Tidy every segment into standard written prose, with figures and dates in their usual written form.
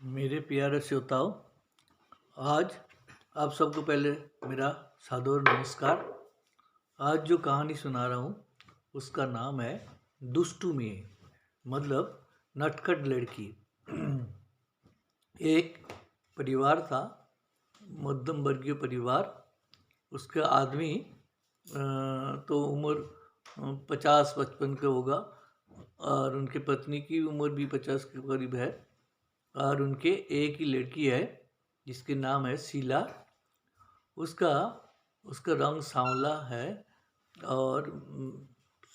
मेरे प्यारे श्रोताओं, आज आप सबको पहले मेरा सादर नमस्कार। आज जो कहानी सुना रहा हूँ उसका नाम है दुष्टू मियाँ, मतलब नटखट लड़की। एक परिवार था, मध्यम वर्गीय परिवार। उसका आदमी तो उम्र 50-55 का होगा और उनके पत्नी की उम्र भी 50 के करीब है। और उनके एक ही लड़की है जिसके नाम है शीला। उसका उसका रंग सांवला है। और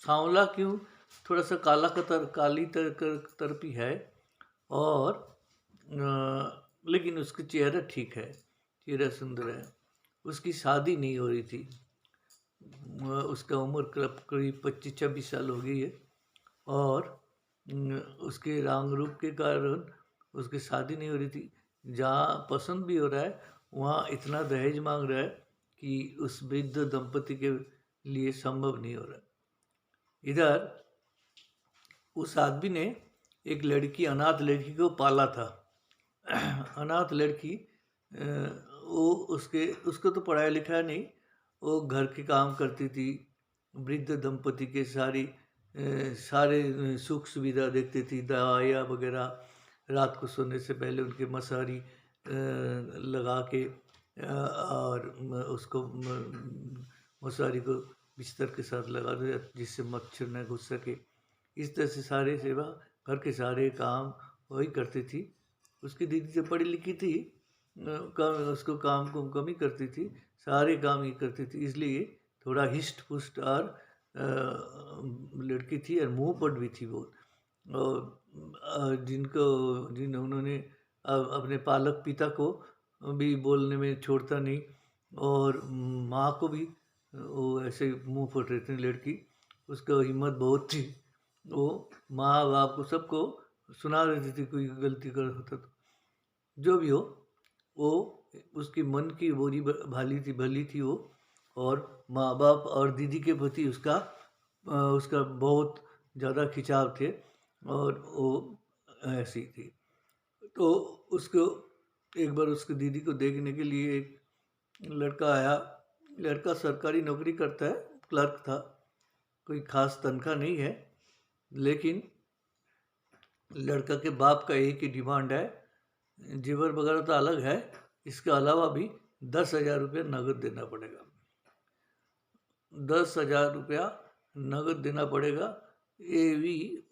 सांवला क्यों, थोड़ा सा काला काली तरपी है। और लेकिन उसका चेहरा ठीक है, चेहरा सुंदर है। उसकी शादी नहीं हो रही थी। उसका उम्र करीब 25-26 साल हो गई है। और उसके रंग रूप के कारण उसकी शादी नहीं हो रही थी। जहाँ पसंद भी हो रहा है वहाँ इतना दहेज मांग रहा है कि उस वृद्ध दंपति के लिए संभव नहीं हो रहा। इधर उस आदमी ने एक लड़की, अनाथ लड़की को पाला था। अनाथ लड़की, वो उसको तो पढ़ाया लिखाया नहीं। वो घर के काम करती थी, वृद्ध दंपति के सारे सुख सुविधा देखती थी, दवाइयाँ वगैरह। रात को सोने से पहले उनके मसारी लगा के और उसको मसारी को बिस्तर के साथ लगा दो जिससे मच्छर न घुस सके। इस तरह से सारे सेवा, घर के सारे काम वही करती थी। उसकी दीदी तो पढ़ी लिखी थी, उसको काम को कम ही करती थी, सारे काम ही करती थी। इसलिए थोड़ा हिस्ट पुस्ट और लड़की थी और मुंह पट भी थी बहुत। और उन्होंने अपने पालक पिता को भी बोलने में छोड़ता नहीं। और माँ को भी वो ऐसे मुंह फट रहती थी लड़की। उसका हिम्मत बहुत थी। वो माँ बाप को सबको सुना देती थी कोई गलती कर होता तो। जो भी हो, वो उसकी मन की बोरी भली थी वो। और माँ बाप और दीदी के प्रति उसका बहुत ज़्यादा खिंचाव थे। और वो ऐसी थी। तो उसको एक बार उसकी दीदी को देखने के लिए एक लड़का आया। लड़का सरकारी नौकरी करता है, क्लर्क था। कोई खास तनख्वाह नहीं है, लेकिन लड़का के बाप का एक ही डिमांड है, जेवर वगैरह तो अलग है, इसके अलावा भी 10,000 रुपये नगद देना पड़ेगा। 10,000 रुपया नगद देना पड़ेगा। ये भी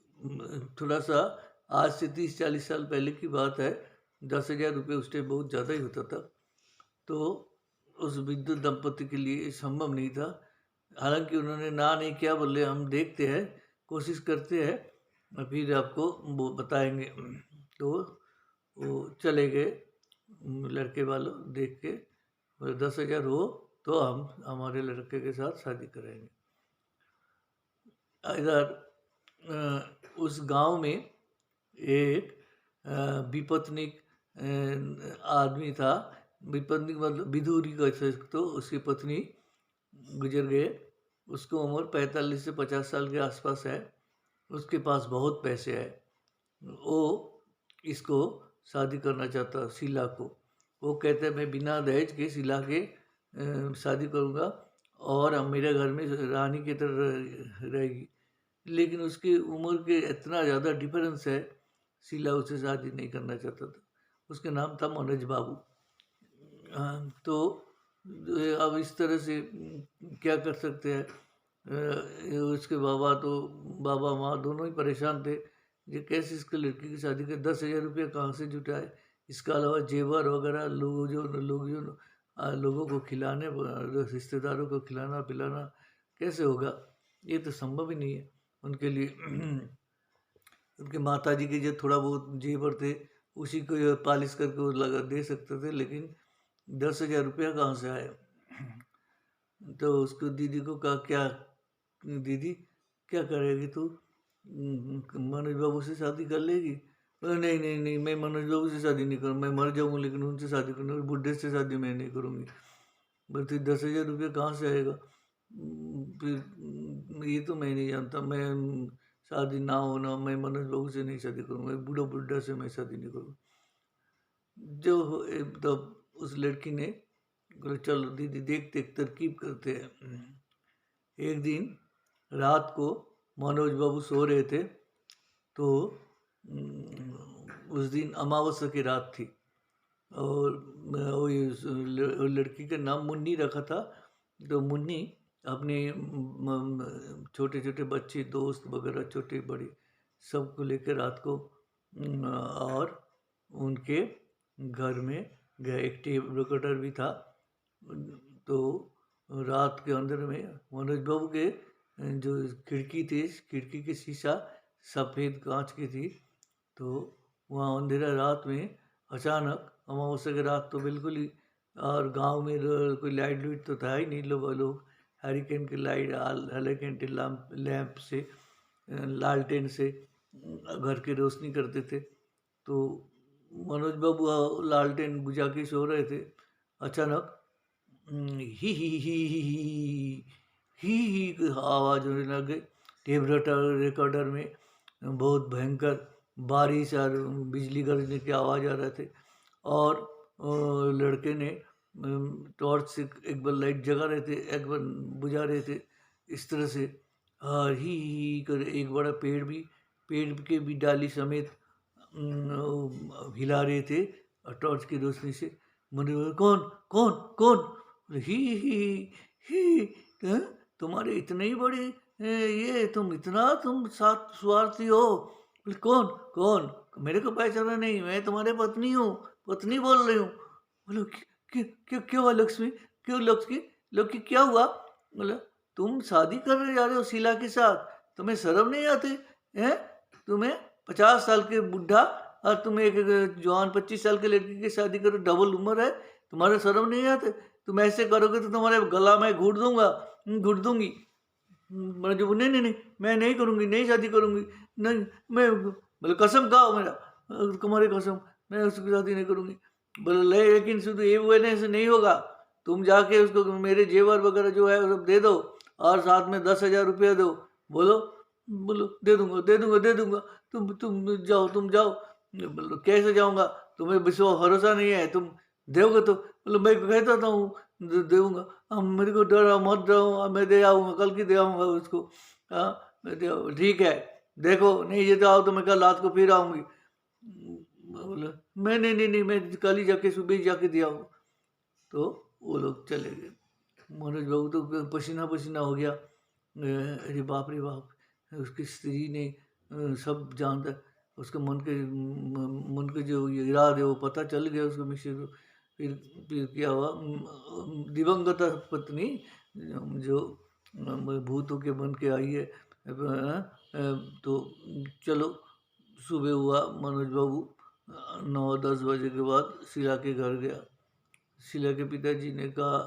थोड़ा सा आज से 30-40 साल पहले की बात है। 10,000 रुपये उस टाइम बहुत ज़्यादा ही होता था। तो उस वृद्ध दंपति के लिए संभव नहीं था। हालांकि उन्होंने ना नहीं किया, बोले हम देखते हैं, कोशिश करते हैं, फिर आपको वो बताएंगे। तो वो चले गए लड़के वालों देख के। बोले 10,000 हो तो हम हमारे लड़के के साथ शादी कराएंगे। इधर उस गांव में एक विपत्निक आदमी था। विपत्निक मतलब विधुरी कह सकते हो। उसकी पत्नी गुजर गए। उसको उम्र 45 से 50 साल के आसपास है। उसके पास बहुत पैसे है। वो इसको शादी करना चाहता शीला को। वो कहते मैं बिना दहेज के शीला के शादी करूँगा और अब मेरे घर में रानी की तरह रहेगी। लेकिन उसकी उम्र के इतना ज़्यादा डिफरेंस है, शीला उससे शादी नहीं करना चाहता था। उसका नाम था मनोज बाबू। तो अब इस तरह से क्या कर सकते हैं। उसके बाबा माँ दोनों ही परेशान थे। ये कैसे इसके लड़की की शादी कर, 10,000 रुपया कहाँ से जुटाए। इसके अलावा जेवर वगैरह लोगों को खिलाने, रिश्तेदारों को खिलाना पिलाना कैसे होगा। ये तो संभव ही नहीं है उनके लिए। उनके माता जी के जो थोड़ा बहुत जेवर थे उसी को पालिश करके वो लगा दे सकते थे, लेकिन 10,000 रुपया कहाँ से आए। तो उसको दीदी को कहा, क्या दीदी क्या करेगी तू, मनोज बाबू से शादी कर लेगी। बोले नहीं नहीं नहीं, मैं मनोज बाबू से शादी नहीं करूँ, मैं मर जाऊँगा लेकिन उनसे शादी करूँगी, बुढ़े से शादी मैं नहीं करूँगी। बोलती 10,000 रुपया कहाँ से आएगा। फिर ये तो मैं नहीं जानता, मैं शादी ना होना, मैं मनोज बाबू से नहीं शादी करूँगा, बूढ़ा बुढ़ा से मैं शादी नहीं करूँगा। तब उस लड़की ने बोला चलो दीदी देखते तरकीब करते हैं। एक दिन रात को मनोज बाबू सो रहे थे, तो उस दिन अमावस्या की रात थी और वो लड़की का नाम मुन्नी रखा था। तो मुन्नी अपने छोटे छोटे बच्चे दोस्त वगैरह छोटे बड़े सबको लेकर रात को और उनके घर में गए। एक टेप रिकॉर्डर भी था। तो रात के अंदर में मनोज बाबू के जो खिड़की थी, खिड़की की शीशा सफ़ेद कांच की थी। तो वहाँ अंधेरा रात में अचानक अमावस्या की रात तो बिल्कुल ही, और गांव में कोई लाइट लूट तो था ही नहीं। लोग हैरिकेन की लाइट हैरिकेन के लैंप से लालटेन से घर की रोशनी करते थे। तो मनोज बाबू लालटेन बुझा के सो रहे थे। अचानक ही ही आवाज़ होने लग गई। टेप रिकॉर्डर में बहुत भयंकर बारिश और बिजली गरजने की आवाज़ आ रहे थे। और लड़के ने टॉर्च से एक बार लाइट जगा रहे थे, एक बार बुझा रहे थे, इस तरह से। और ही कर एक बड़ा पेड़ के भी डाली समेत हिला रहे थे टॉर्च की रोशनी से। मुझे कौन कौन कौन ही तुम्हारे इतने ही बड़े ये तुम साथ स्वार्थी हो। कौन कौन मेरे को पहचाना नहीं, मैं तुम्हारे पत्नी हूँ, पत्नी बोल रही हूँ। बोलो क्यों हुआ लक्ष्मी, क्यों लक्ष्मी क्या हुआ? बोला तुम शादी करने जा रहे हो शीला के साथ, तुम्हें शर्म नहीं आती है? तुम्हें 50 साल के बुढ़ा और तुम एक जवान 25 साल के लड़की की शादी करो, डबल उम्र है, तुम्हारे शर्म नहीं आते? तुम ऐसे करोगे तो तुम्हारे गला में घूट दूंगा, घूट दूंगी। जो नहीं मैं नहीं करूँगी, नहीं शादी करूँगी, नहीं मैं बोले कसम खाओ मेरा, तुम्हारी कसम, मैं उसकी शादी नहीं करूँगी। बोले लेकिन शुद्ध ये बोलने से नहीं होगा, तुम जाके उसको मेरे जेवर वगैरह जो है सब दे दो और साथ में 10,000 रुपया दो। बोलो बोलो दे दूंगा। तुम जाओ। बोलो कैसे जाऊंगा, तुम्हें विश्वास भरोसा नहीं है, तुम दोगे तो? बोलो मैं कहता था हूँ दूंगा, मेरे को डरा मत डरो, मैं दे आऊँगा, कल की दे आऊँगा उसको। हाँ मैं दे आऊँगा, ठीक है देखो नहीं ये तो आओ तो मैं कल रात को फिर आऊँगी। बोला मैं नहीं मैं कल ही जाके सुबह ही जाके दे आऊँगा। तो वो लोग चले गए। मनोज बाबू तो पसीना पसीना हो गया। अरे बाप रे बाप, उसकी स्त्री ने सब जानता, उसके मन के जो इरादे वो पता चल गया उसको मिश्र को। फिर क्या हुआ, दिवंगत पत्नी जो भूतों के बन के आई है। तो चलो सुबह हुआ, मनोज बाबू 9-10 बजे के बाद शीला के घर गया। शीला के पिताजी ने कहा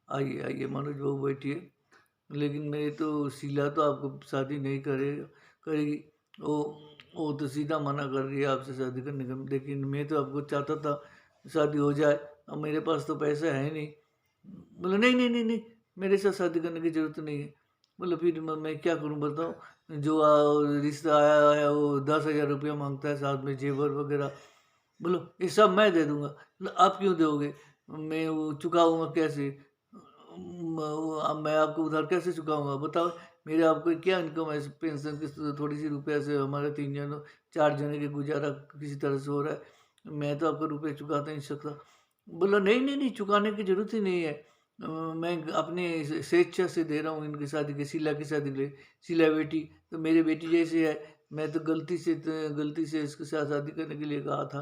आइए आइए मनोज बाबू बैठिए, लेकिन मैं तो शीला तो आपको शादी नहीं करेगी, वो तो सीधा मना कर रही है आपसे शादी करने का। लेकिन मैं तो आपको चाहता था शादी हो जाए, अब मेरे पास तो पैसा है नहीं। बोला नहीं मेरे साथ शादी करने की ज़रूरत नहीं है। बोला फिर मैं क्या करूं बताओ, जो रिश्ता आया है वो 10,000 रुपया मांगता है, साथ में जेवर वगैरह। बोलो ये सब मैं दे दूंगा। बोला आप क्यों दोगे, मैं वो चुकाऊंगा कैसे? अब मैं आपको उधार कैसे चुकाऊंगा बताओ? मेरे आपको क्या इनकम है, पेंशन की थोड़ी सी रुपया से हमारे 3 जनों 4 जने के गुजारा किसी तरह से हो रहा है, मैं तो आपको रुपये चुका नहीं सकता। बोला नहीं चुकाने की जरूरत ही नहीं है, मैं अपने स्वेच्छा से दे रहा हूँ इनकी शादी के, शीला की शादी के लिए। शीला बेटी तो मेरी बेटी जैसी है, मैं तो गलती से इसके साथ शादी करने के लिए कहा था।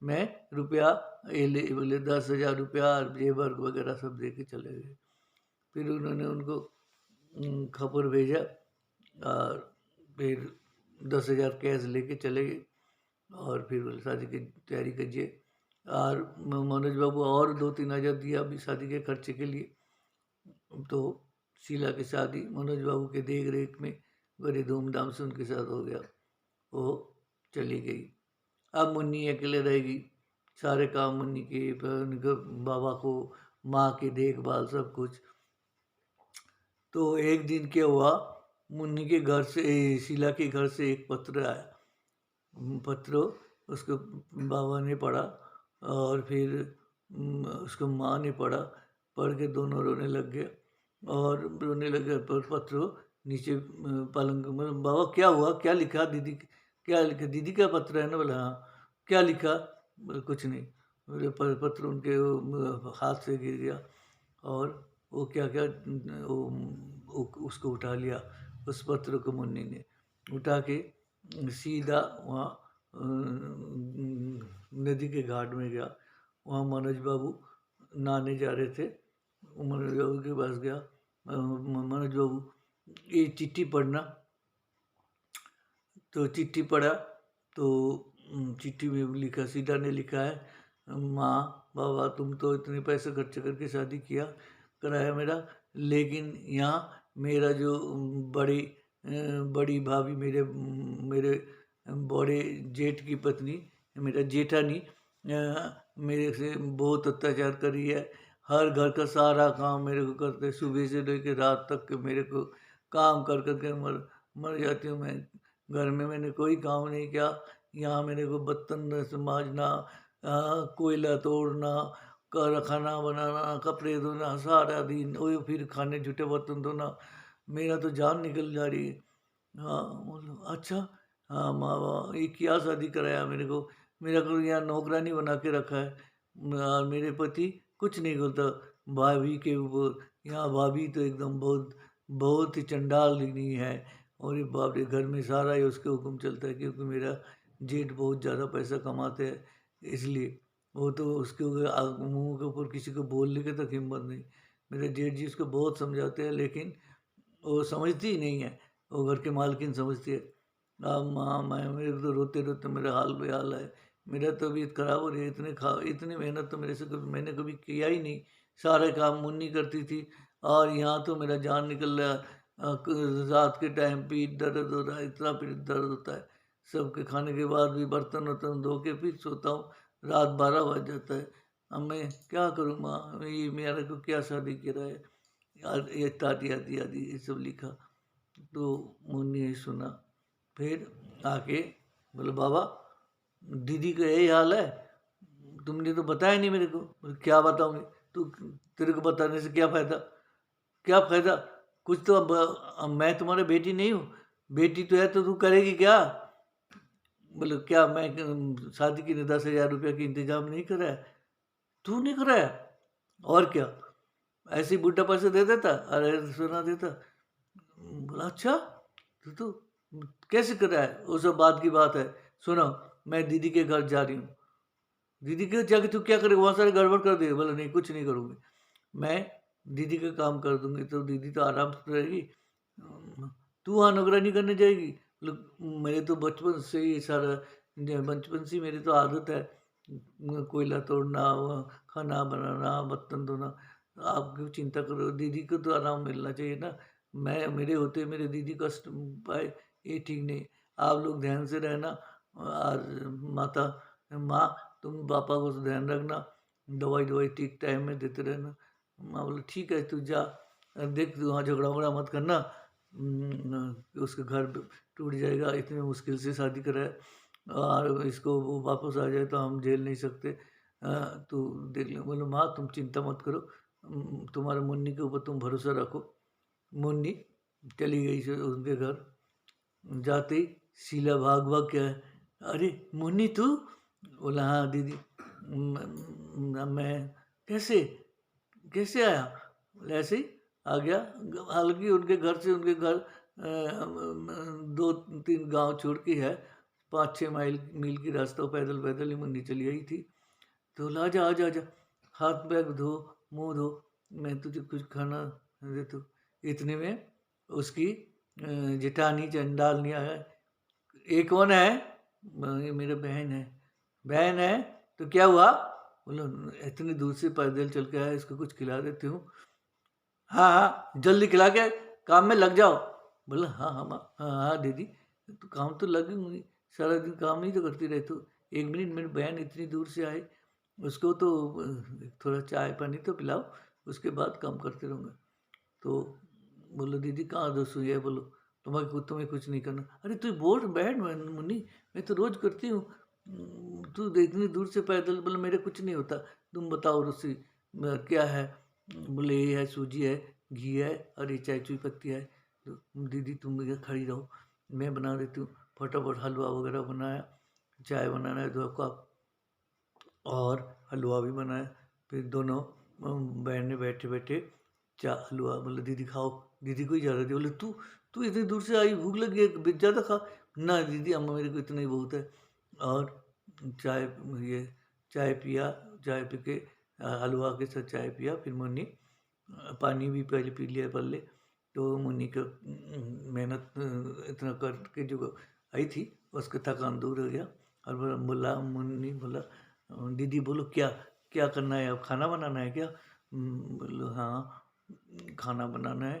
मैं रुपया ये ले, बोले 10,000 रुपया और जेवर वगैरह सब दे के चले गए। फिर उन्होंने उनको खबर भेजा और फिर 10,000 कैश लेके चले गए और फिर बोले शादी की तैयारी कीजिए। और मनोज बाबू और 2-3 हज़ार दिया अभी शादी के खर्चे के लिए। तो शीला की शादी मनोज बाबू के देख रेख में बड़े धूमधाम से उनके साथ हो गया। वो चली गई, अब मुन्नी अकेले रहेगी, सारे काम मुन्नी के, उनके बाबा को, माँ की देखभाल सब कुछ। तो एक दिन क्या हुआ, मुन्नी के घर से, शीला के घर से एक पत्र आया। पत्र उसके बाबा ने पढ़ा और फिर उसको माँ ने पढ़ा, पढ़ के दोनों रोने लग गए और रोने लगे पर पत्र को नीचे पलंग में, बाबा क्या हुआ, क्या लिखा दीदी, क्या लिखा दीदी का पत्र है ना, बोला हाँ, क्या लिखा, बोले कुछ नहीं, बोले पत्र उनके हाथ से गिर गया और वो क्या क्या उसको उठा लिया, उस पत्र को मुन्नी ने उठा के सीधा वहाँ नदी के घाट में गया। वहाँ मनोज बाबू नहाने जा रहे थे, मनोज बाबू के पास गया, मनोज बाबू ये चिट्ठी पढ़ना, तो चिट्ठी पढ़ा तो चिट्ठी में लिखा, सीधा ने लिखा है, माँ बाबा तुम तो इतने पैसे खर्च करके शादी किया कराया मेरा, लेकिन यहाँ मेरा जो बड़ी भाभी, मेरे बड़े जेठ की पत्नी, मेरा जेठानी मेरे से बहुत अत्याचार करी है। हर घर का सारा काम मेरे को करते, सुबह से लेकर रात तक के मेरे को काम कर कर के मर जाती हूँ मैं। घर में मैंने कोई काम नहीं किया, यहाँ मेरे को बर्तन मांजना, कोयला तोड़ना, खाना बनाना, कपड़े धोना, सारा दिन वही, फिर खाने झूठे बर्तन धोना, मेरा तो जान निकल जा रही है। हाँ बोलो अच्छा, हाँ माँ बाप ये क्या शादी कराया मेरे को, मेरा को यहाँ नौकरानी बना के रखा है, और मेरे पति कुछ नहीं करता भाभी के ऊपर। यहाँ भाभी तो एकदम बहुत बहुत ही चंडालनी है, और ये बाप रे घर में सारा ही उसके हुक्म चलता है, क्योंकि मेरा जेठ बहुत ज़्यादा पैसा कमाते हैं, इसलिए वो तो उसके मुंह के ऊपर किसी को बोलने की तक हिम्मत नहीं। मेरे जेठ जी उसको बहुत समझाते हैं, लेकिन वो समझती ही नहीं है, वो घर की मालकिन समझती है। अब माँ मैं मेरे को तो रोते रोते मेरा हाल बेहाल है, मेरा तबीयत खराब हो रही है, इतनी मेहनत तो मेरे से कभी मैंने कभी किया ही नहीं, सारे काम मुन्नी करती थी, और यहाँ तो मेरा जान निकल रहा है। रात के टाइम पीठ दर्द हो रहा है, इतना पीठ दर्द होता है, सबके खाने के बाद भी बर्तन वर्तन धो के फिर सोता हूँ, रात 12 बज जाता है। अब मैं क्या करूँ माँ, ये मेरे को क्या शादी करा है यार, ये दादी आदि आदि ये सब लिखा। तो मुन्नी ने सुना, फिर आके बोले बाबा दीदी का यही हाल है, तुमने तो बताया नहीं मेरे को। बोले क्या बताऊंगी, तू तेरे को बताने से क्या फायदा, क्या फायदा, कुछ तो अब मैं तुम्हारी बेटी नहीं हूँ, बेटी तो है तो तू करेगी क्या। बोले क्या मैं शादी के लिए 10,000 रुपया की इंतजाम नहीं कराया, तू नहीं कराया, और क्या ऐसे ही बुढ़ा पैसे दे देता, अरे सोना देता। बोला अच्छा, तो कैसे कर रहा है, वो सब बात की बात है, सुनो मैं दीदी के घर जा रही हूँ। दीदी के जाके तू क्या करेगा, वहाँ सारे गड़बड़ कर देगा। बोला नहीं कुछ नहीं करूँगी, मैं दीदी का काम कर दूंगी, तो दीदी तो आराम से रहेगी, तू वहाँ नौकरानी करने जाएगी। मेरे तो बचपन से ही सारा, बचपन से ही मेरी तो आदत है, कोयला तोड़ना, खाना बनाना, बर्तन धोना, आप क्यों चिंता करो, दीदी को तो आराम मिलना चाहिए ना, मैं मेरे होते मेरे दीदी कष्ट पाए, ये ठीक नहीं। आप लोग ध्यान से रहना, और माता माँ तुम पापा को ध्यान रखना, दवाई दवाई ठीक टाइम में देते रहना। माँ बोले ठीक है तू जा, देख तू वहाँ झगड़ा वगड़ा मत करना, उसके घर टूट जाएगा, इतने मुश्किल से शादी करा है, और इसको वो वापस आ जाए तो हम झेल नहीं सकते, तू देख ले। बोले माँ तुम चिंता मत करो, तुम्हारे मुन्नी के ऊपर तुम भरोसा रखो। मुन्नी चली गई से उनके घर, जाते ही शीला भाग भाग क्या है, अरे मुन्नी तू, बोला हाँ दीदी, मैं कैसे कैसे आया, बोले ऐसे ही आ गया। हालांकि उनके घर से उनके घर 2-3 गांव छोड़ के है, 5-6 मील की रास्ता, पैदल पैदल ही मुन्नी चली आई थी। तो बोला आजा आजा आजा, हाथ पैर धो, मुंह धो, मैं तुझे कुछ खाना देता हूँ। इतने में उसकी जेठानी चंडालनी आया, ये कौन है, ये मेरा बहन है। बहन है तो क्या हुआ, बोलो इतनी दूर से पैदल चल के आया, इसको कुछ खिला देती हूँ। हाँ हाँ जल्दी खिला के काम में लग जाओ। बोला हाँ हाँ माँ, हाँ हाँ दीदी, तो काम तो लगी हुई, सारा दिन काम ही तो करती रहती हूँ। 1 मिनट, मेरी बहन इतनी दूर से आई, उसको तो थोड़ा चाय पानी तो पिलाओ, उसके बाद काम करते रहूँगा। तो बोलो दीदी कहाँ दोस्त हुई है, बोलो तुम्हें कुछ नहीं करना। अरे तू बोल बैठ मुन्नी, मैं तो रोज करती हूँ, तू इतनी दूर से पैदल, बोला मेरे कुछ नहीं होता, तुम बताओ रोसी क्या है? बोले ये है, सूजी है, घी है और ये चाय चुई पत्ती है। तो दीदी तुम इधर खड़ी रहो, मैं बना देती हूँ। फटाफट हलवा वगैरह बनाया, चाय बनाना है तो आपको, और हलवा भी बनाया। फिर दोनों बहन ने बैठे बैठे चा हलवा, बोले दीदी खाओ, दीदी को ही ज़्यादा दी। बोले तू तू इतनी दूर से आई, भूख लगी है, ज़्यादा खा। ना दीदी, अम्मा मेरे को इतना ही बहुत है। और चाय, ये चाय पिया, चाय पी के हलवा के साथ चाय पिया। फिर मुन्नी पानी भी पहले पी लिया पहले। तो मुन्नी का मेहनत इतना करके जो आई थी, उसका थकान दूर हो गया। और बोला मुन्नी बोला दीदी बोलो क्या क्या करना है, अब खाना बनाना है क्या? बोलो हाँ खाना बनाना है।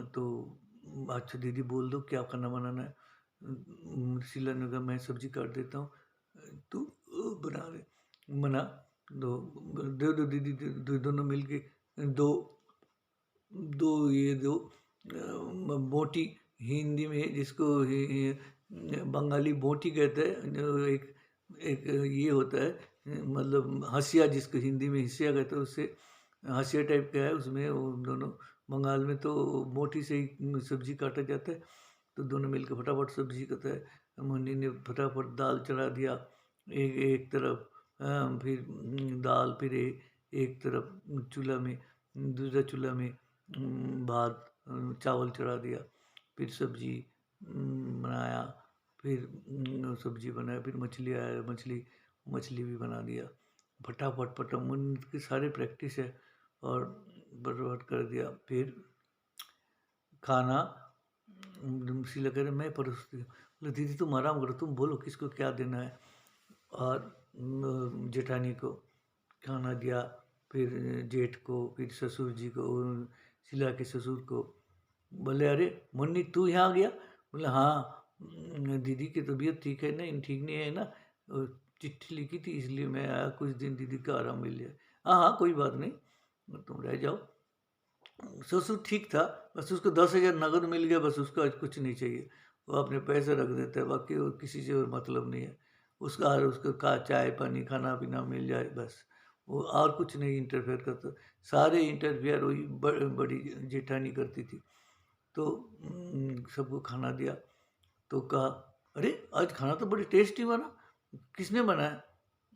तो अच्छा दीदी बोल दो क्या खाना बनाना है। शीला ने कहा मैं सब्जी काट देता हूँ, तू बना दे। बना दो, दे दो दीदी, दोनों मिलके दो दो ये दो बोटी, हिंदी में जिसको बंगाली बोटी कहते हैं, जो एक एक ये होता है, मतलब हंसिया, जिसको हिंदी में हिस्सिया कहते हैं, उससे हंसिया टाइप का है। उसमें वो दोनों, बंगाल में तो बोटी से ही सब्जी काटा जाता है। तो दोनों मिलकर फटाफट सब्जी करता है। मुन्नी ने फटाफट दाल चढ़ा दिया एक एक तरफ, फिर दाल, फिर एक तरफ चूल्हा में, दूसरा चूल्हा में भात चावल चढ़ा दिया। फिर सब्जी बनाया, फिर सब्जी बनाया, फिर मछली आया, मछली भी बना दिया। फटाफट फटाफट मुन्नी की सारी प्रैक्टिस है, और बर्बाद कर दिया। फिर खाना शीला कह रहे मैं परोसती हूँ। बोले दीदी तुम आराम करो, तुम बोलो किसको क्या देना है। और जेठानी को खाना दिया, फिर जेठ को, फिर ससुर जी को, शीला के ससुर को। बोले अरे मुन्नी तू यहाँ आ गया? बोले हाँ, दीदी की तबीयत ठीक है नहीं, ठीक नहीं है ना, चिट्ठी लिखी थी इसलिए मैं आया, कुछ दिन दीदी का आराम मिल जाए। हाँ हाँ कोई बात नहीं, तुम रह जाओ। ससुर ठीक था, बस उसको 10,000 नगद मिल गया, बस उसका आज कुछ नहीं चाहिए। वो अपने पैसे रख देता है, बाकी वो किसी से और मतलब नहीं है उसका। और उसको का चाय पानी खाना पीना मिल जाए बस, वो और कुछ नहीं इंटरफेयर करता। सारे इंटरफेयर वही बड़ी जेठानी करती थी। तो सबको खाना दिया। तो कहा अरे आज खाना तो बड़ी टेस्टी बना, किसने बनाया?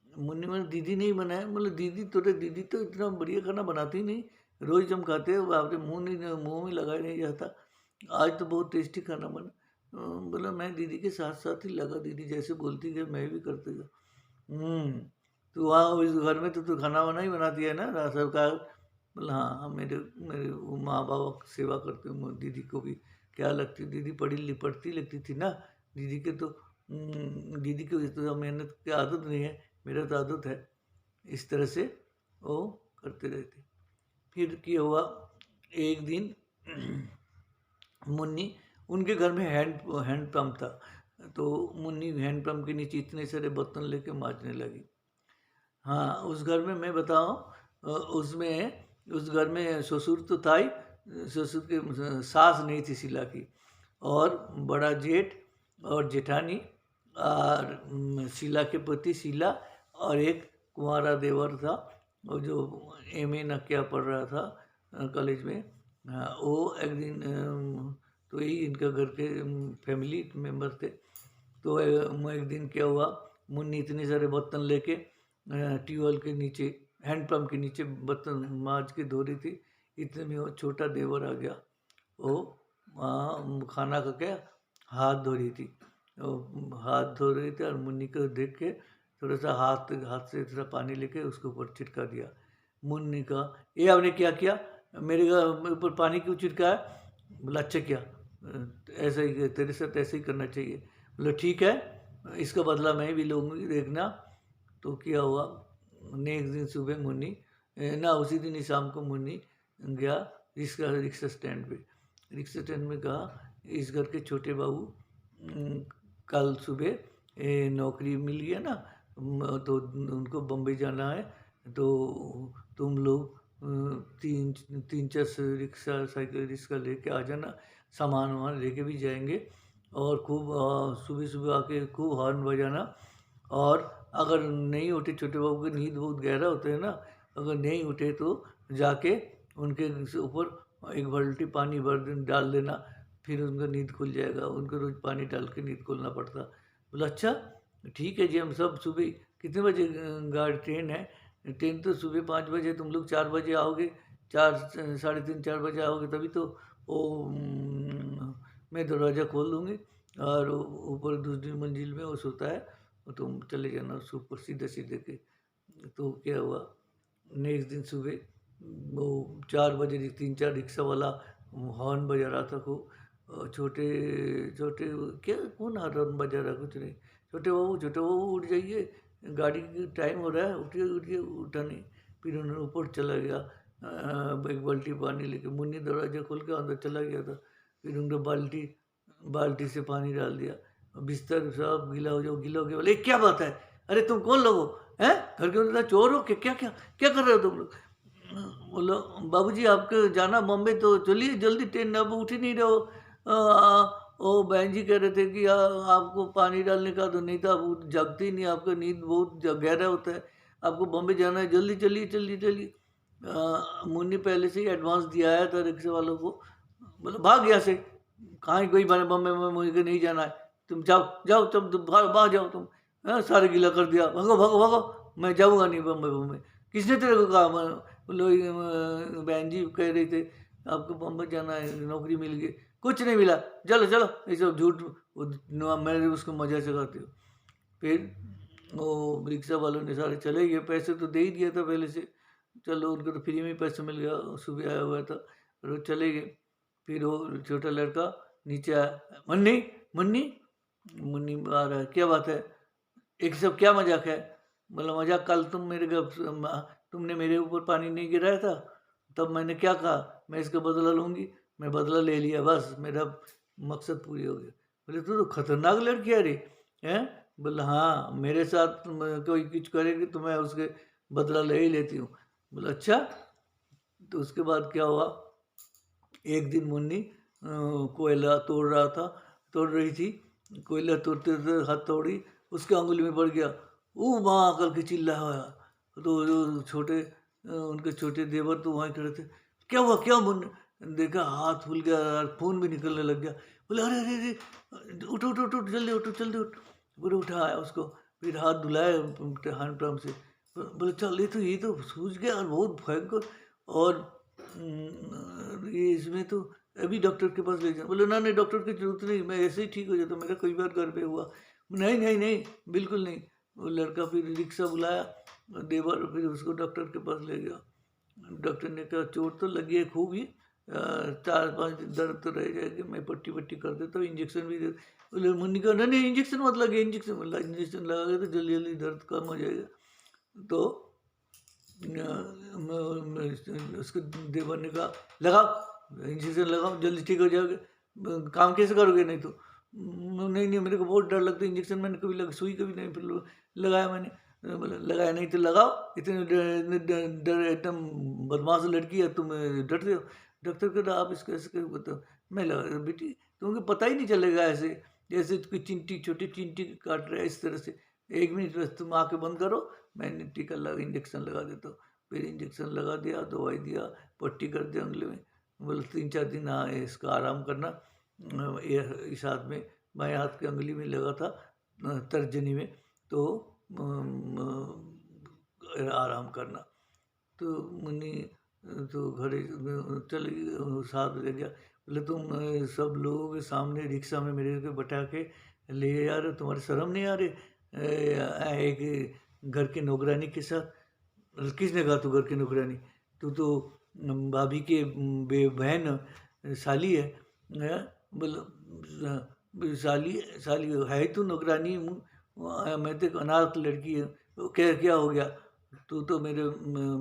मुन्नी मैंने दीदी नहीं बनाया। मतलब दीदी दीदी तो इतना बढ़िया खाना बनाती ही नहीं, रोज जब खाते हैं बाप रे, मुंह में लगा ही नहीं जाता, आज तो बहुत टेस्टी खाना बना। बोला मैं दीदी के साथ साथ ही लगा, दीदी जैसे बोलती गई मैं भी करती गया। तो वहाँ इस घर में तो खाना वाना ही बनाती है ना सरकार? बोला हाँ हाँ, मेरे मेरे वो माँ बाप सेवा करते हूँ। दीदी को भी क्या लगती, दीदी पढ़ती लिखती थी ना, दीदी के तो दीदी को इस तरह मेहनत की आदत नहीं है, मेरा तो आदत है। इस तरह से वो करते रहते। फिर क्या हुआ, एक दिन मुन्नी, उनके घर में हैंड पंप था, तो मुन्नी हैंड पंप के नीचे इतने सारे बर्तन लेके मांजने लगी। हाँ उस घर में मैं बताऊँ, उसमें उस घर में ससुर तो था ही, ससुर के सास नहीं थी शीला की, और बड़ा जेठ और जेठानी, और शीला के पति शीला, और एक कुंवारा देवर था, और जो एमए न क्या पढ़ रहा था कॉलेज में। हाँ वो एक दिन तो यही इनका घर के फैमिली मेंबर थे। तो एक दिन क्या हुआ, मुन्नी इतने सारे बर्तन लेके ट्यूबवेल के नीचे, हैंडपम्प के नीचे बर्तन मांज के धो रही थी। इतने में वो छोटा देवर आ गया। वो वहाँ खाना का क्या हाथ धो रही थी, वो हाथ धो रही थी, और मुन्नी को देख के थोड़ा सा हाथ से थोड़ा पानी लेके उसके ऊपर छिड़का दिया। मुन्नी का ये आपने क्या किया, मेरे ऊपर पानी क्यों छिड़का है? बोला अच्छा क्या, ऐसा ही तेरे साथ ऐसे ही करना चाहिए। बोला ठीक है, इसका बदला मैं भी लूँगी, देखना। तो क्या हुआ, नेक्स्ट दिन सुबह मुन्नी ना, उसी दिन ही शाम को मुन्नी गया रिक्शा स्टैंड पे। रिक्शा स्टैंड में कहा इस घर के छोटे बाबू कल सुबह नौकरी मिल गया ना, तो उनको बम्बई जाना है, तो तुम लोग तीन तीन चार रिक्शा साइकिल रिक्शा लेके आ जाना, सामान वामान लेके भी जाएंगे, और खूब सुबह सुबह आके खूब हॉर्न बजाना, और अगर नहीं उठे, छोटे बाबू की नींद बहुत गहरा होता है ना, अगर नहीं उठे तो जाके उनके ऊपर एक बाल्टी पानी डाल देना, फिर उनका नींद खुल जाएगा। उनको रोज़ पानी डाल के नींद खोलना पड़ता। बोला अच्छा ठीक है जी, हम सब सुबह कितने बजे गाड़ी ट्रेन है? ट्रेन तो सुबह 5 बजे, तुम लोग 4 बजे आओगे, 4 साढ़े 3 4 बजे आओगे तभी तो वो मैं दरवाज़ा खोल दूँगी और ऊपर दूसरी मंजिल में वो सोता है, और तुम चले जाना उसके ऊपर सीधे-सीधे के। तो क्या हुआ, नेक्स्ट दिन सुबह वो 4 बजे 3-4 रिक्शा वाला हॉर्न बजा रहा था खूब। छोटे छोटे क्या कौन हॉर्न बजा रहा है? कुछ नहीं। छोटे बाबू उठ जाइए, गाड़ी की टाइम हो रहा है, उठिए उठिए, उठा नहीं। फिर उन्होंने ऊपर चला गया, एक बाल्टी पानी लेके। मुन्नी दरवाजा खोल के अंदर चला गया था। फिर उन्होंने बाल्टी बाल्टी से पानी डाल दिया, बिस्तर सब गीला हो जाओ, गीला हो गया। बोले क्या बात है, अरे तुम कौन लोग हो, हैं? घर के अंदर चोर हो क्या? क्या क्या क्या कर रहे हो तुम लोग? बोलो बाबूजी आपको जाना बॉम्बे, तो चलिए जल्दी, ट्रेन अब उठ ही नहीं रहे हो। वो बहन जी कह रहे थे कि आपको पानी डालने का, तो नहीं तो आप जगते ही नहीं, आपका नींद बहुत गहरा होता है, आपको बॉम्बे जाना है, जल्दी चलिए चलिए चलिए। मुन्नी पहले से ही एडवांस दिया आया था रिक्शे वालों को। बोले भाग यहाँ से, कहाँ ही कोई बने बॉम्बे में, मुझे नहीं जाना है, तुम जाओ जाओ, तुम भाग जाओ तुम। हाँ, सारे गीला कर दिया, भागो भागो भागो, मैं जाऊँगा नहीं बॉम्बे बॉम्बे। किसने तेरे को कहा? बोलो बहन जी कह रहे थे आपको बॉम्बे जाना है, नौकरी मिल गई। कुछ नहीं मिला, चलो चलो, ये सब झूठ, मैं उसको मजा चलाती हूँ। फिर वो रिक्शा वालों ने सारे चले गए, पैसे तो दे ही दिया था पहले से, चलो उनको तो फ्री में पैसे मिल गया, सुबह आया हुआ था, और वो चले गए। फिर वो छोटा लड़का नीचे आया, मुन्नी मुन्नी, मुन्नी आ रहा है, क्या बात है, एक सब क्या मजाक है? बोला मजाक, कल तुमने मेरे ऊपर पानी नहीं गिराया था, तब मैंने क्या कहा, मैं इसका बदला लूंगी, मैं बदला ले लिया, बस मेरा मकसद पूरी हो गया। बोले तू तो खतरनाक लड़की है रे, हैं? बोला हाँ, मेरे साथ कोई कुछ करेगी तो मैं उसके बदला ले ही लेती हूँ। बोला अच्छा। तो उसके बाद क्या हुआ, एक दिन मुन्नी कोयला तोड़ रही थी, कोयला तोड़ते तोड़ते हाथ तोड़ी, उसके अंगुली में पड़ गया, वो माँ करके चिल्लाया। तो जो छोटे उनके छोटे देवर तो वहीं खड़े थे, क्या हुआ क्या मुन्नी? देखा हाथ फूल गया और खून भी निकलने लग गया। बोले अरे अरे अरे, उठो उठो उठो, जल्दी उठो जल्दी उठो। पूरे उठाया उसको, फिर हाथ धुलाए हैंड पंप से। बोले चल, ये तो सूझ गया और बहुत भयंकर, और ये इसमें तो अभी डॉक्टर के पास ले जाओ। बोले ना नहीं, डॉक्टर की जरूरत नहीं, मैं ऐसे ही ठीक हो जाता, मेरा कई बार घर पे हुआ। नहीं नहीं नहीं, बिल्कुल नहीं। वो लड़का फिर रिक्शा बुलाया, देवर, फिर उसको डॉक्टर के पास ले गया। डॉक्टर ने कहा चोट तो लगी है खूब ही, 4-5 दिन दर्द तो रह जाएगी, मैं पट्टी वट्टी कर देता हूँ, इंजेक्शन भी दे। बोले मुन्नी कहा नहीं नहीं, इंजेक्शन मत लगे, इंजेक्शन मत लगे, इंजेक्शन लगाएगा तो जल्दी जल्दी दर्द कम हो जाएगा। तो उसके देवर ने कहा लगाओ, इंजेक्शन लगाओ, जल्दी ठीक हो जाओगे, काम कैसे करोगे नहीं तो? नहीं नहीं, मेरे को बहुत डर लगता है इंजेक्शन, मैंने कभी सुई कभी नहीं फिर लगाया मैंने। बोला लगाया नहीं तो लगाओ, इतने डर एकदम बदमाश लड़की है, तुम डरते हो? डॉक्टर कहता आप इसको ऐसे कैसे बताओ? मैं लगा बेटी, तुमको पता ही नहीं चलेगा, ऐसे जैसे कोई चिंटी, छोटी चिंटी काट रहा है इस तरह से। 1 मिनट बस तुम आँखें बंद करो, मैंने टीका लगा, इंजेक्शन लगा देता हूँ। फिर इंजेक्शन लगा दिया, दवाई दिया, पट्टी कर दिया उंगली में। बोले 3-4 दिन हाँ इसका आराम करना। ये इस हाथ में, बाएं हाथ की उंगली में लगा था, तर्जनी में, तो आराम करना। तो मुन्नी तो घरे चले साथ ले गया। बोले तुम सब लोगों के सामने रिक्शा में मेरे को बैठा के ले आ रहे हो, तुम्हारी शर्म नहीं आ रही? एक घर की नौकरानी के साथ। किसने कहा तू घर की नौकरानी? तू तो भाभी के बहन साली है, हैं? बोला साली साली है तू नौकरानी, मैं तो एक अनाथ लड़की है। वो क्या क्या हो गया? तू तो मेरे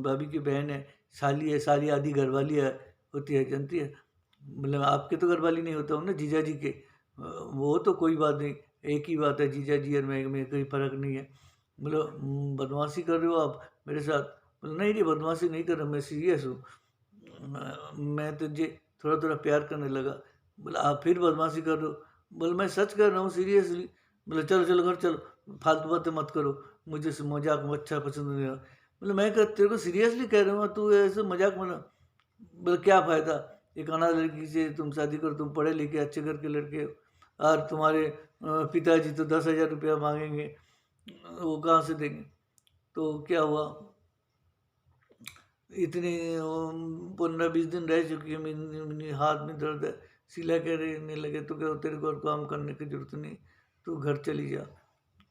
भाभी की बहन है, साली है, साली आदि घरवाली है, होती है, जानती है। मतलब आपके तो घरवाली नहीं होता हूँ ना, जीजा जी के। वो तो कोई बात नहीं, एक ही बात है, जीजा जी और मैं में कोई फर्क नहीं है। बोलो बदमाशी कर रहे हो आप मेरे साथ? बोले नहीं नहीं, बदमाशी नहीं कर रहा, मैं सीरियस हूँ, मैं तुझे थोड़ा थोड़ा प्यार करने लगा। बोला आप फिर बदमाशी कर रहे हो? बोले मैं सच कर रहा हूँ सीरियसली। बोले चलो चलो घर चलो, फालतू बातें मत करो, मुझे से मज़ाक अच्छा पसंद नहीं है। बोले मैं कहा तेरे को सीरियसली कह रहा हूँ, तू ऐसे मज़ाक बना। बोले क्या फ़ायदा, एक अनाथ लड़की से तुम शादी करो, तुम पढ़े लिखे अच्छे घर के लड़के हो और तुम्हारे पिताजी तो 10,000 रुपया माँगेंगे, वो कहाँ से देंगे? तो क्या हुआ, इतने 15-20 दिन रह चुकी है, मेरे हाथ में दर्द है, सिला करने लगे तो क्या तेरे को और काम करने की ज़रूरत नहीं, तू घर चली जा।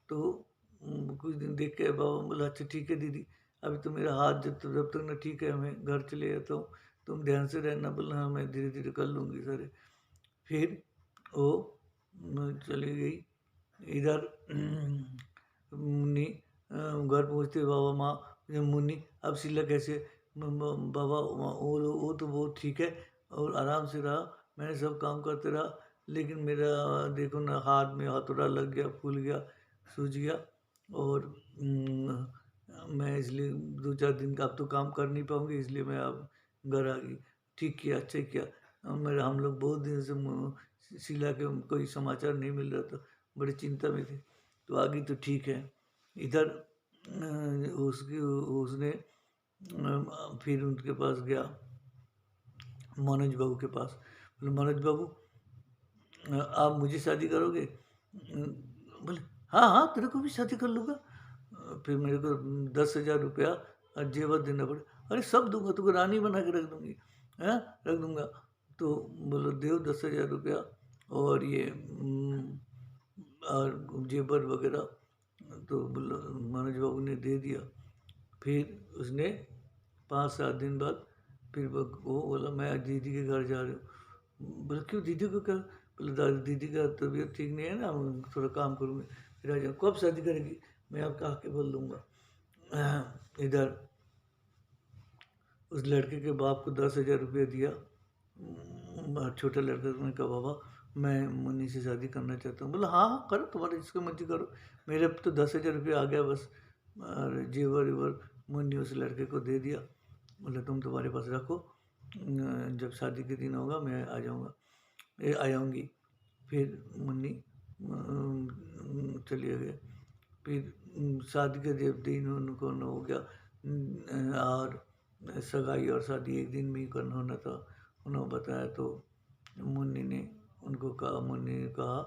तो कुछ दिन देख के बाबा बोला अच्छा ठीक है दीदी, अभी तो मेरा हाथ जब तक ना ठीक है मैं घर चले जाता हूँ, तुम ध्यान से रहना। बोला हाँ मैं धीरे धीरे कर लूँगी सारे। फिर वो चली गई। इधर मुन्नी घर पहुँचते बाबा माँ मुन्नी अब शीला कैसे बाबा वो तो बहुत ठीक है और आराम से रहा, मैंने सब काम करते रहा, लेकिन मेरा देखो ना हाथ में हथौड़ा लग गया, फूल गया, सूज गया और मैं इसलिए 2-4 दिन का अब तो काम कर नहीं पाऊँगी, इसलिए मैं अब घर आ गई। ठीक किया, अच्छा किया। मेरा हम लोग बहुत दिन से शीला के कोई समाचार नहीं मिल रहा था, बड़ी चिंता में थे। तो आ गई तो ठीक है। इधर उसकी उसने फिर उनके पास गया, मनोज बाबू के पास। बोले मनोज बाबू आप मुझे शादी करोगे? बोले हाँ हाँ तेरे को भी शादी कर लूँगा। फिर मेरे को 10,000 रुपया और जेवर देना पड़े। अरे सब दूंगा, तुमको रानी बना के रख दूंगी, हैं रख दूंगा। तो बोलो देव 10,000 रुपया और ये और जेवर वगैरह। तो बोलो मनोज बाबू ने दे दिया। फिर उसने 5-7 दिन बाद फिर वो बोला मैं आज दीदी के घर जा रही हूँ। बोले क्यों दीदी को क्या? बोले दादी दीदी का तबीयत ठीक नहीं है ना, हम थोड़ा काम करूँगी, फिर आ जाओ। कब शादी करेगी? मैं आपका आके बोल दूँगा। इधर उस लड़के के बाप को 10,000 रुपया दिया। छोटा लड़का ने कहा बाबा मैं मुन्नी से शादी करना चाहता हूँ। बोला हाँ हाँ करो, तुम्हारी जिसको मर्जी करो, मेरे अब तो 10,000 रुपया आ गया बस। और जेवर वेवर मुन्नी उस लड़के को दे दिया। बोले तुम तुम्हारे पास रखो, जब शादी के दिन होगा मैं आ जाऊँगा, आ जाऊँगी। फिर मुन्नी चलिए गए। फिर शादी का जब दिन उनको हो गया और सगाई और शादी एक दिन में ही करना होना था, उन्होंने बताया। तो मुन्नी ने उनको कहा, मुन्नी ने कहा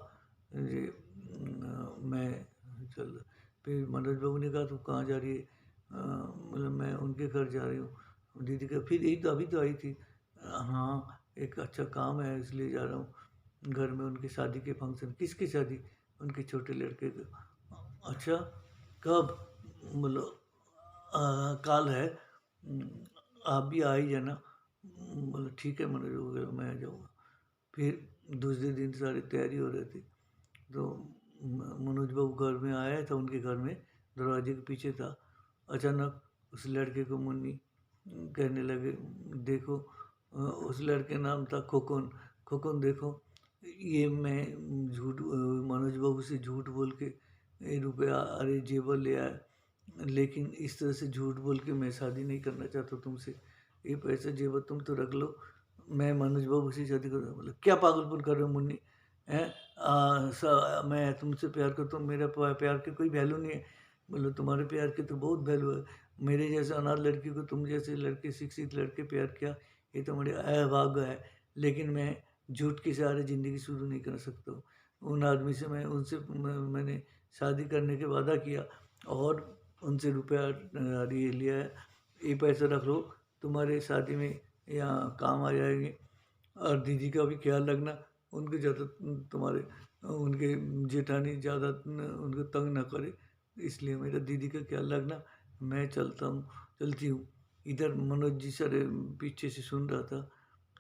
जी मैं चल। फिर मनोज बाबू ने कहा तू कहाँ जा रही है? मतलब मैं उनके घर जा रही हूँ दीदी का। फिर एक तो अभी तो आई थी। हाँ एक अच्छा काम है इसलिए जा रहा हूँ घर में, उनकी शादी के फंक्शन। किसकी शादी? उनके छोटे लड़के का। अच्छा कब? बोलो काल है, आप भी आ ही जाना। बोले ठीक है मनोज वगैरह मैं आ जाऊँगा। फिर दूसरे दिन सारी तैयारी हो रही थी। तो मनोज बाबू घर में आया था, उनके घर में दरवाजे के पीछे था। अचानक उस लड़के को मुन्नी कहने लगे देखो उस लड़के नाम था खोकन। खोकन देखो ये मैं झूठ मनोज बाबू से झूठ बोल के रुपया अरे जेवर ले आया, लेकिन इस तरह से झूठ बोल के मैं शादी नहीं करना चाहता तुमसे, ये पैसे जेवर तुम तो रख लो, मैं मनोज बाबू से शादी करूँगा। बोला क्या पागलपन कर रहे हो मुन्नी हैं? मैं तुमसे प्यार करता हूँ, मेरा प्यार की कोई वैल्यू नहीं है। बोले तुम्हारे प्यार की तो बहुत वैल्यू है, मेरे जैसे अनाथ लड़की को तुम जैसे लड़के शिक्षित लड़के प्यार किया, ये तो मेरे अभाग्य है। लेकिन मैं झूठ के सहारे ज़िंदगी शुरू नहीं कर सकता हूँ। उन आदमी से मैंने शादी करने के वादा किया और उनसे रुपया ये लिया है, ये पैसा रख लो, तुम्हारे शादी में यहाँ काम आ जाएंगे। और दीदी का भी ख्याल रखना, उनके ज़्यादा तुम्हारे उनके जेठानी ज़्यादा उनको तंग ना करे, इसलिए मेरा दीदी का ख्याल रखना। मैं चलती हूँ। इधर मनोज जी सारे पीछे से सुन रहा था,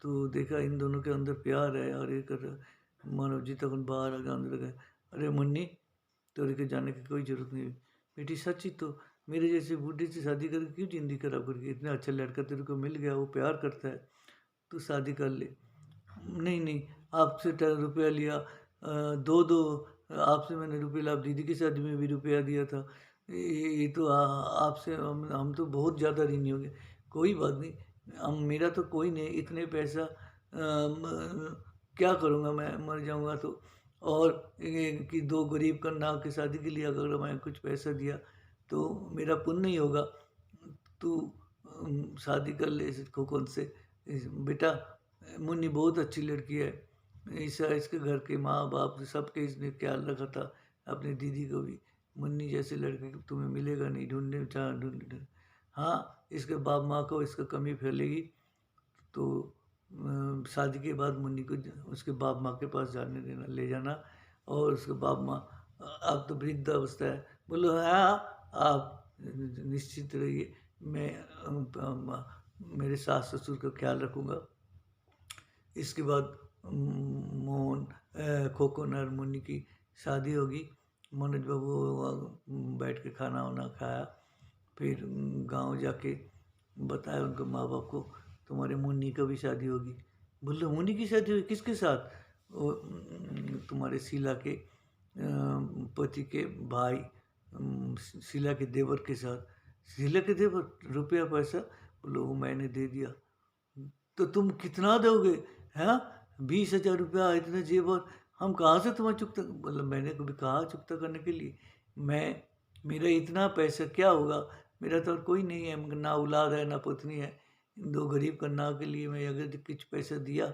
तो देखा इन दोनों के अंदर प्यार है और ये कर रहा है। मनोज जी तक बाहर आ गए, अंदर गए। अरे मुन्नी तेरे के जाने की कोई ज़रूरत नहीं। बेटी सच्ची तो मेरे जैसे बूढ़े से शादी करके क्यों ज़िंदगी खराब करके, इतना अच्छा लड़का तेरे को मिल गया, वो प्यार करता है, तू शादी कर ले। नहीं नहीं आपसे रुपया लिया, दो दो आपसे मैंने रुपये लिया, आप दीदी की शादी में भी रुपया दिया था, ये तो आपसे हम तो बहुत ज़्यादा ऋणी हो गए। कोई बात नहीं, हम मेरा तो कोई नहीं इतने पैसा क्या करूँगा मैं, मर जाऊँगा तो और ये कि 2 गरीब कन्या की शादी के लिए अगर मैं कुछ पैसा दिया तो मेरा पुण्य नहीं होगा। तू शादी कर ले इस खोखन से। बेटा मुन्नी बहुत अच्छी लड़की है। ऐसा इसके घर के माँ-बाप सबके इसने ख्याल रखा था, अपनी दीदी को भी। मुन्नी जैसे लड़के तुम्हें मिलेगा नहीं, ढूँढने जहाँ ढूँढ हाँ, इसके बाप-माँ को इसका कमी फैलेगी तो शादी के बाद मुन्नी को उसके बाप माँ के पास जाने देना, ले जाना। और उसके बाप माँ अब तो वृद्ध अवस्था है, बोलो हाँ आप निश्चित रहिए, मैं मेरे सास ससुर का ख्याल रखूँगा। इसके बाद मोहन खोखन और मुन्नी की शादी होगी। मनोज बाबू बैठ के खाना वाना खाया, फिर गांव जाके बताया उनके माँ बाप को तुम्हारे मुन्नी का भी शादी होगी। बोले मुन्नी की शादी हुई किसके साथ? वो तुम्हारे शीला के पति के भाई शीला के देवर के साथ। शीला के देवर रुपया पैसा? बोले वो मैंने दे दिया। तो तुम कितना दोगे? हैं 20,000 रुपया इतने जेवर हम कहाँ से तुम्हें चुकता? मतलब मैंने कभी कहा चुकता करने के लिए? मैं मेरा इतना पैसा क्या होगा? मेरा तो कोई नहीं है, ना औलाद है ना पत्नी है। 2 गरीब कन्याओं के लिए मैं अगर कुछ पैसा दिया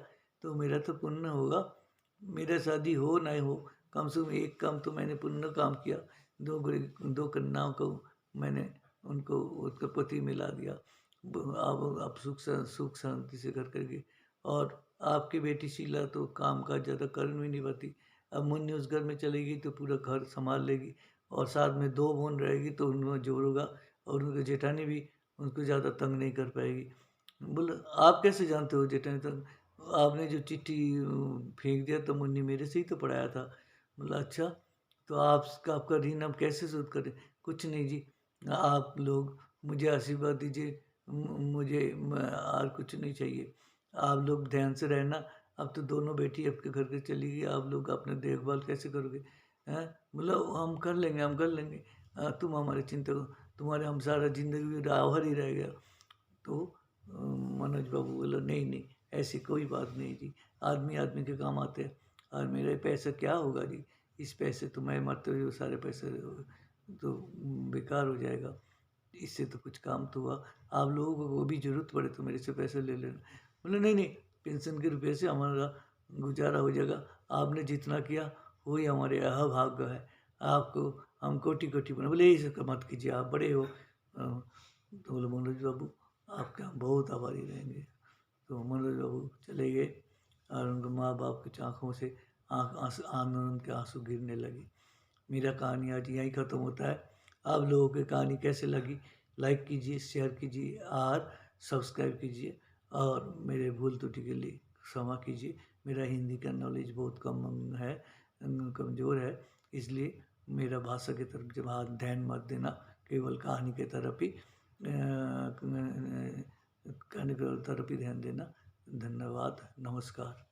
तो मेरा तो पुण्य होगा। मेरा शादी हो ना हो, कम से कम एक काम तो मैंने पुण्य काम किया। 2 कन्याओं को मैंने उनको उसका पति मिला दिया। आप सुख शांति से घर करके। और आपकी बेटी शीला तो काम काज ज़्यादा कर भी नहीं पाती। अब मुन्नी उस घर में चलेगी तो पूरा घर संभाल लेगी, और साथ में 2 बहन रहेगी तो उनमें जोर होगा, और उनकी जेठानी भी उनको ज़्यादा तंग नहीं कर पाएगी। बोले आप कैसे जानते हो जेठानी तंग? आपने जो चिट्ठी फेंक दिया तो मुन्नी मेरे से ही तो पढ़ाया था। बोला अच्छा, तो आपका ऋण हम कैसे शोध करें? कुछ नहीं जी, आप लोग मुझे आशीर्वाद दीजिए, मुझे और कुछ नहीं चाहिए। आप लोग ध्यान से रहना। अब तो दोनों बेटी आपके घर के चली गई, आप लोग अपना देखभाल कैसे करोगे? हैं? बोला हम कर लेंगे, हम कर लेंगे। तुम हमारी चिंता करो, तुम्हारे हम सारा ज़िंदगी राहबर ही रह गया। तो मनोज बाबू बोला नहीं नहीं, ऐसी कोई बात नहीं जी, आदमी आदमी के काम आते हैं। और मेरे पैसे क्या होगा जी? इस पैसे तो मैं मरते हुए सारे पैसे तो बेकार हो जाएगा। इससे तो कुछ काम तो हुआ। आप लोगों को वो भी ज़रूरत पड़े तो मेरे से पैसे ले लेना। बोले नहीं नहीं, पेंशन के रुपये से हमारा गुजारा हो जाएगा। आपने जितना किया वही हमारे अहभाग्य है। आपको हम कोटि-कोटि बना। बोले ऐसे मत कीजिए, आप बड़े हो। तो बोले मनोज बाबू आपके हम बहुत आभारी रहेंगे। तो मनोज बाबू चले गए, और उनके माँ बाप की आँखों से आनंद के आंसू गिरने लगे। मेरा कहानी आज यहीं ख़त्म होता है। आप लोगों की कहानी कैसे लगी? लाइक कीजिए, शेयर कीजिए और सब्सक्राइब कीजिए, और मेरे भूल त्रुटि के लिए क्षमा कीजिए। मेरा हिंदी का नॉलेज बहुत कम है, कमज़ोर है, इसलिए मेरा भाषा की तरफ जब हाथ ध्यान मत देना, केवल कहानी की तरफ ही कहानी की तरफ ही ध्यान देना। धन्यवाद, नमस्कार।